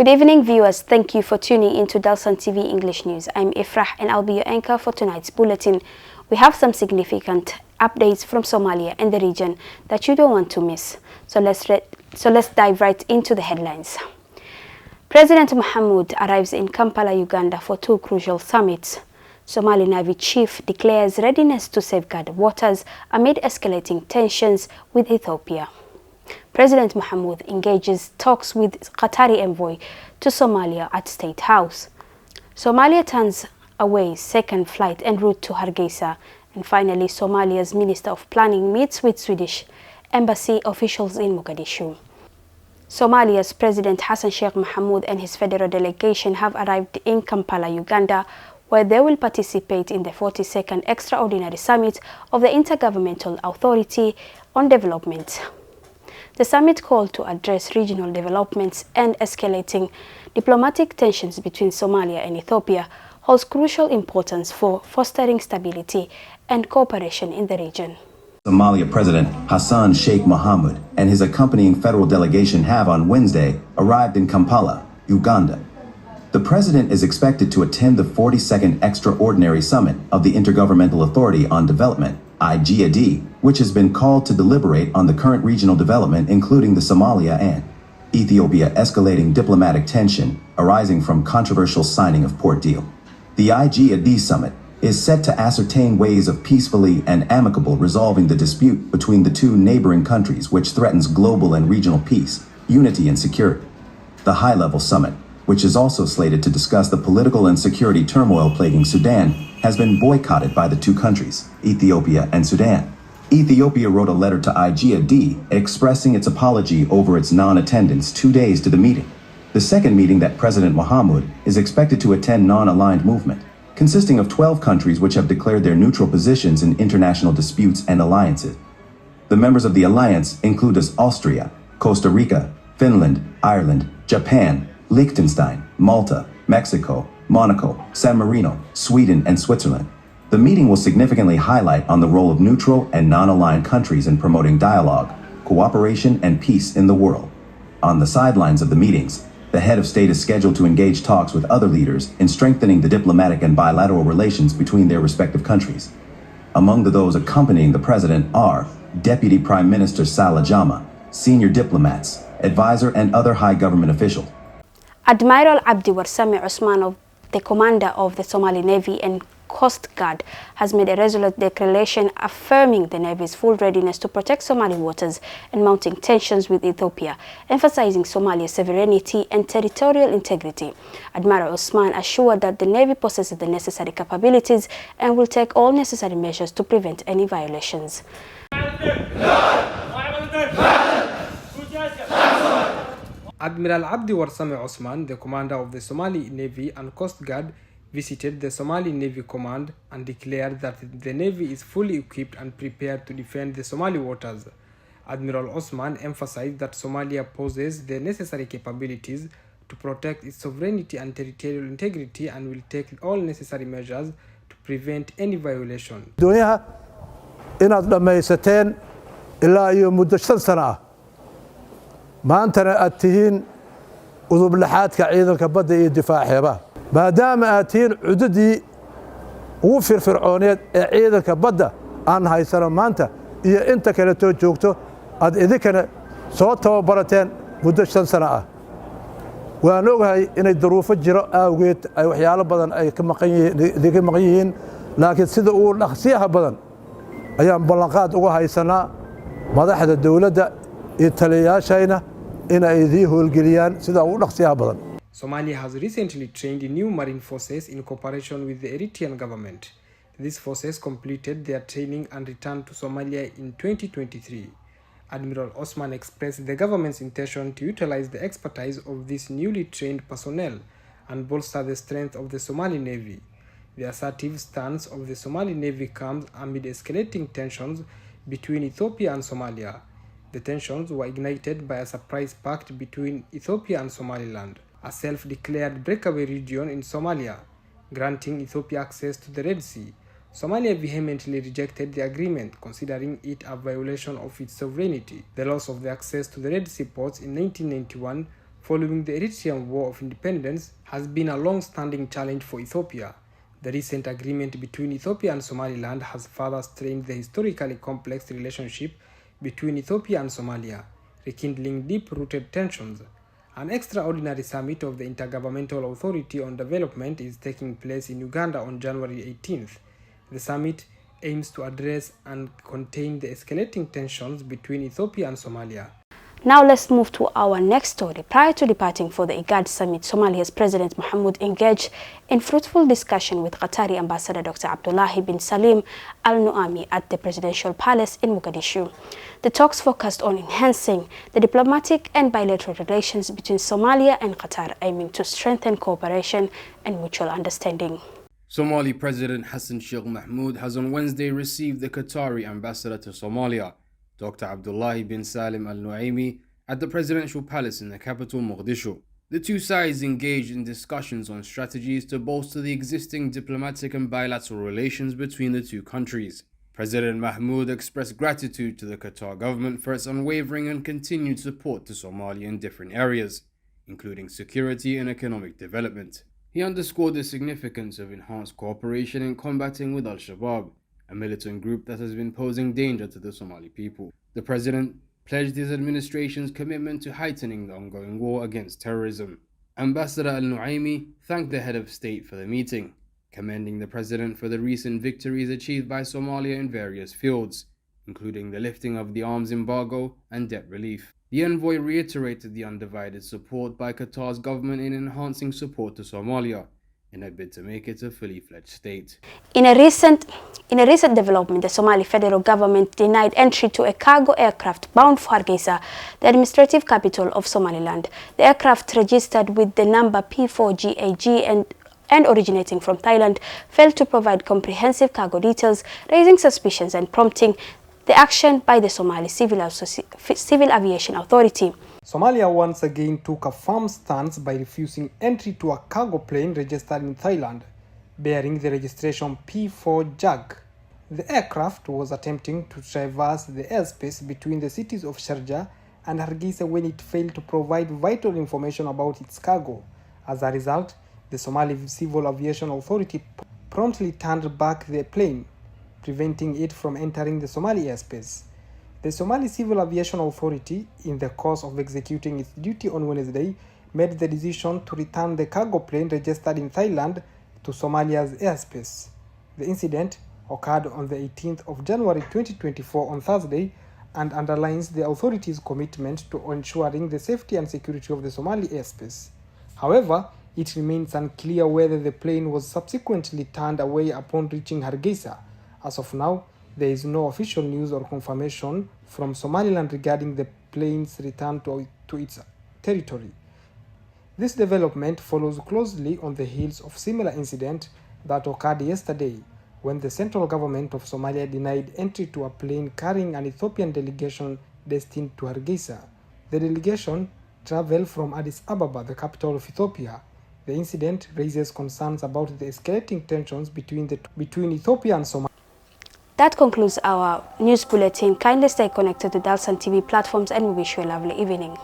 Good evening, viewers. Thank you for tuning into Dalsan TV English News. I'm Ifrah and I'll be your anchor for tonight's bulletin. We have some significant updates from Somalia and the region that you don't want to miss. So let's dive right into the headlines. President Mohamud arrives in Kampala, Uganda for two crucial summits. Somali Navy chief declares readiness to safeguard waters amid escalating tensions with Ethiopia. President Mohamud engages talks with Qatari envoy to Somalia at State House. Somalia turns away second flight en route to Hargeisa. And finally, Somalia's Minister of Planning meets with Swedish embassy officials in Mogadishu. Somalia's President Hassan Sheikh Mohamud and his federal delegation have arrived in Kampala, Uganda, where they will participate in the 42nd Extraordinary Summit of the Intergovernmental Authority on Development. The summit called to address regional developments and escalating diplomatic tensions between Somalia and Ethiopia holds crucial importance for fostering stability and cooperation in the region. Somalia President Hassan Sheikh Mohamud and his accompanying federal delegation have on Wednesday arrived in Kampala, Uganda. The president is expected to attend the 42nd Extraordinary Summit of the Intergovernmental Authority on Development, IGAD, which has been called to deliberate on the current regional development, including the Somalia and Ethiopia escalating diplomatic tension arising from controversial signing of port deal. The IGAD summit is set to ascertain ways of peacefully and amicable resolving the dispute between the two neighboring countries, which threatens global and regional peace, unity and security. The high-level summit, which is also slated to discuss the political and security turmoil plaguing Sudan, has been boycotted by the two countries, Ethiopia and Sudan. Ethiopia wrote a letter to IGAD expressing its apology over its non-attendance 2 days to the meeting. The second meeting that President Mohamud is expected to attend non-aligned movement, consisting of 12 countries which have declared their neutral positions in international disputes and alliances. The members of the alliance include Austria, Costa Rica, Finland, Ireland, Japan, Liechtenstein, Malta, Mexico, Monaco, San Marino, Sweden, and Switzerland. The meeting will significantly highlight on the role of neutral and non-aligned countries in promoting dialogue, cooperation, and peace in the world. On the sidelines of the meetings, the head of state is scheduled to engage talks with other leaders in strengthening the diplomatic and bilateral relations between their respective countries. Among those accompanying the president are Deputy Prime Minister Salah Jama, senior diplomats, advisor, and other high government officials. Admiral Abdi Warsame Osman, the commander of the Somali Navy and Coast Guard, has made a resolute declaration affirming the Navy's full readiness to protect Somali waters and mounting tensions with Ethiopia, emphasizing Somalia's sovereignty and territorial integrity. Admiral Osman assured that the Navy possesses the necessary capabilities and will take all necessary measures to prevent any violations. Admiral Abdi Warsame Osman, the commander of the Somali Navy and Coast Guard, visited the Somali Navy Command and declared that the Navy is fully equipped and prepared to defend the Somali waters. Admiral Osman emphasized that Somalia possesses the necessary capabilities to protect its sovereignty and territorial integrity and will take all necessary measures to prevent any violation. دنيا إن دميستين إلا يوم مدة 5 سنة ما أنت أتين وذوب لحاتك عيدك بدأ الدفاع حبا ما دام أتين عددي وفر فرعونيات عيدك بدأ أن هاي سنة ما أنت كنتو جوكتو أد إذا كان صوت وبرتين مدة 5 سنة وأنوغهاي إن الظروف الجراء أوجيت أي وحيال بدن أي كمقيين لكن سيدا أول أخسيها بدن أيام بلنقات وهاي سنة مدحت الدولة إيطاليا إن أيديه الجريان سيدا أول أخسيها بدن. Somalia has recently trained new marine forces in cooperation with the Eritrean government. These forces completed their training and returned to Somalia in 2023. Admiral Osman expressed the government's intention to utilize the expertise of these newly trained personnel and bolster the strength of the Somali Navy. The assertive stance of the Somali Navy comes amid escalating tensions between Ethiopia and Somalia. The tensions were ignited by a surprise pact between Ethiopia and Somaliland, a self-declared breakaway region in Somalia, granting Ethiopia access to the Red Sea. Somalia vehemently rejected the agreement, considering it a violation of its sovereignty. The loss of the access to the Red Sea ports in 1991 following the Eritrean War of Independence has been a long-standing challenge for Ethiopia. The recent agreement between Ethiopia and Somaliland has further strained the historically complex relationship between Ethiopia and Somalia, rekindling deep-rooted tensions. An extraordinary summit of the Intergovernmental Authority on Development is taking place in Uganda on January 18th. The summit aims to address and contain the escalating tensions between Ethiopia and Somalia. Now let's move to our next story. Prior to departing for the IGAD summit, Somalia's President Mohamud engaged in fruitful discussion with Qatari Ambassador Dr. Abdullahi bin Salim Al Nuami at the Presidential Palace in Mogadishu. The talks focused on enhancing the diplomatic and bilateral relations between Somalia and Qatar, aiming to strengthen cooperation and mutual understanding. Somali President Hassan Sheikh Mahmoud has on Wednesday received the Qatari ambassador to Somalia, Dr. Abdullahi bin Salim Al Nuaimi, at the Presidential Palace in the capital Mogadishu. The two sides engaged in discussions on strategies to bolster the existing diplomatic and bilateral relations between the two countries. President Mahmoud expressed gratitude to the Qatar government for its unwavering and continued support to Somalia in different areas, including security and economic development. He underscored the significance of enhanced cooperation in combating with Al-Shabaab, a militant group that has been posing danger to the Somali people. The president pledged his administration's commitment to heightening the ongoing war against terrorism. Ambassador Al-Nuaimi thanked the head of state for the meeting, commending the president for the recent victories achieved by Somalia in various fields, including the lifting of the arms embargo and debt relief. The envoy reiterated the undivided support by Qatar's government in enhancing support to Somalia in a bid to make it a fully fledged state. In a recent development, the Somali federal government denied entry to a cargo aircraft bound for Hargeisa, the administrative capital of Somaliland. The aircraft, registered with the number P4GAG and originating from Thailand, failed to provide comprehensive cargo details, raising suspicions and prompting the action by the Somali Civil Aviation Authority. Somalia once again took a firm stance by refusing entry to a cargo plane registered in Thailand, bearing the registration P4JAG. The aircraft was attempting to traverse the airspace between the cities of Sharjah and Hargeisa when it failed to provide vital information about its cargo. As a result, the Somali Civil Aviation Authority promptly turned back the plane, preventing it from entering the Somali airspace. The Somali Civil Aviation Authority, in the course of executing its duty on Wednesday, made the decision to return the cargo plane registered in Thailand to Somalia's airspace. The incident occurred on the 18th of January 2024 on Thursday and underlines the authorities' commitment to ensuring the safety and security of the Somali airspace. However, it remains unclear whether the plane was subsequently turned away upon reaching Hargeisa. As of now, there is no official news or confirmation from Somaliland regarding the plane's return to its territory. This development follows closely on the heels of similar incident that occurred yesterday, when the central government of Somalia denied entry to a plane carrying an Ethiopian delegation destined to Hargeisa. The delegation traveled from Addis Ababa, the capital of Ethiopia. The incident raises concerns about the escalating tensions between Ethiopia and Somalia. That concludes our news bulletin. Kindly stay connected to Dalsan TV platforms and we wish you a lovely evening.